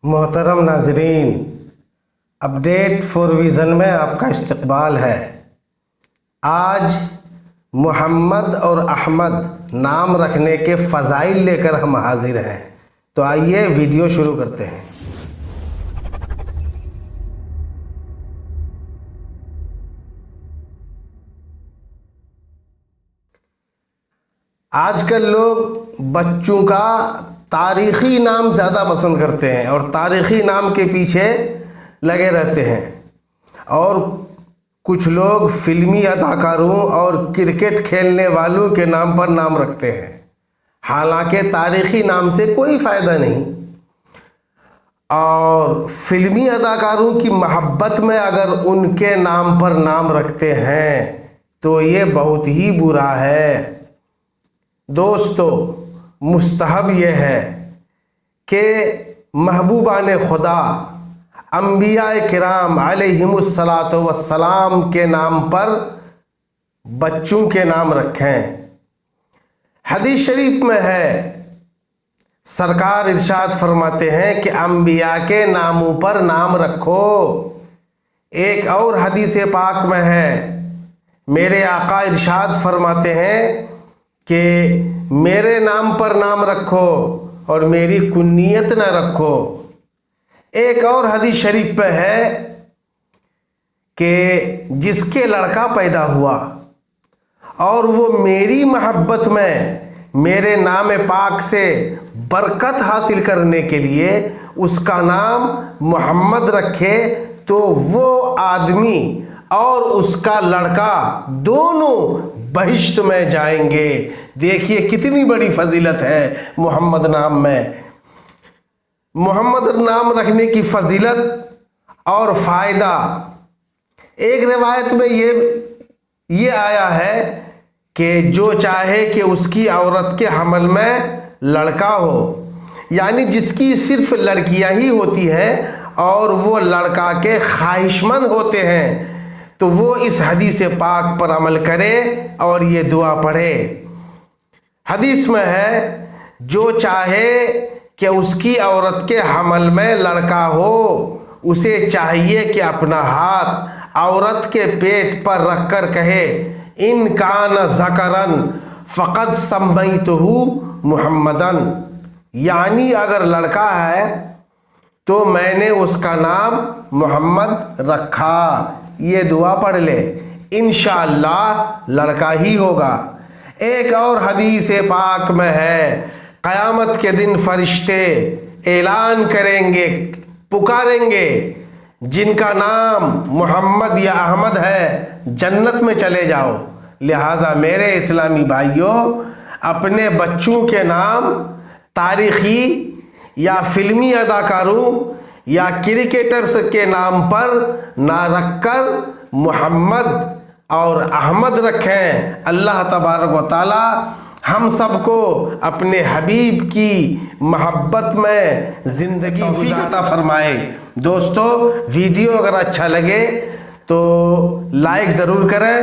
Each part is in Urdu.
محترم ناظرین، اپڈیٹ فور ویژن میں آپ کا استقبال ہے۔ آج محمد اور احمد نام رکھنے کے فضائل لے کر ہم حاضر ہیں، تو آئیے ویڈیو شروع کرتے ہیں۔ آج کل لوگ بچوں کا تاریخی نام زیادہ پسند کرتے ہیں اور تاریخی نام کے پیچھے لگے رہتے ہیں، اور کچھ لوگ فلمی اداکاروں اور کرکٹ کھیلنے والوں کے نام پر نام رکھتے ہیں، حالانکہ تاریخی نام سے کوئی فائدہ نہیں۔ اور فلمی اداکاروں کی محبت میں اگر ان کے نام پر نام رکھتے ہیں تو یہ بہت ہی برا ہے۔ دوستو، مستحب یہ ہے کہ محبوبان خدا انبیاء کرام علیہم الصلاۃ کے نام پر بچوں کے نام رکھیں۔ حدیث شریف میں ہے، سرکار ارشاد فرماتے ہیں کہ انبیاء کے ناموں پر نام رکھو۔ ایک اور حدیث پاک میں ہے، میرے آقا ارشاد فرماتے ہیں کہ میرے نام پر نام رکھو اور میری کنیت نہ رکھو۔ ایک اور حدیث شریف پہ ہے کہ جس کے لڑکا پیدا ہوا اور وہ میری محبت میں میرے نام پاک سے برکت حاصل کرنے کے لیے اس کا نام محمد رکھے تو وہ آدمی اور اس کا لڑکا دونوں بہشت میں جائیں گے۔ دیکھیے کتنی بڑی فضیلت ہے محمد نام میں۔ محمد نام رکھنے کی فضیلت اور فائدہ، ایک روایت میں یہ آیا ہے کہ جو چاہے کہ اس کی عورت کے حمل میں لڑکا ہو، یعنی جس کی صرف لڑکیاں ہی ہوتی ہیں اور وہ لڑکا کے خواہشمند ہوتے ہیں، تو وہ اس حدیث پاک پر عمل کرے اور یہ دعا پڑھے۔ حدیث میں ہے، جو چاہے کہ اس کی عورت کے حمل میں لڑکا ہو، اسے چاہیے کہ اپنا ہاتھ عورت کے پیٹ پر رکھ کر کہے، ان کان ذکرن فقد سمیتہ محمدن، یعنی اگر لڑکا ہے تو میں نے اس کا نام محمد رکھا۔ یہ دعا پڑھ لے، انشاءاللہ لڑکا ہی ہوگا۔ ایک اور حدیث پاک میں ہے، قیامت کے دن فرشتے اعلان کریں گے، پکاریں گے، جن کا نام محمد یا احمد ہے جنت میں چلے جاؤ۔ لہٰذا میرے اسلامی بھائیوں، اپنے بچوں کے نام تاریخی یا فلمی اداکاروں یا کرکٹرز کے نام پر نہ رکھ کر محمد اور احمد رکھیں۔ اللہ تبارک و تعالی ہم سب کو اپنے حبیب کی محبت میں زندگی عطا فرمائے۔ دوستو، ویڈیو اگر اچھا لگے تو لائک ضرور کریں،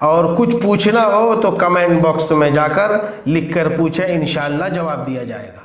اور کچھ پوچھنا ہو تو کمنٹ باکس میں جا کر لکھ کر پوچھیں، انشاءاللہ جواب دیا جائے گا۔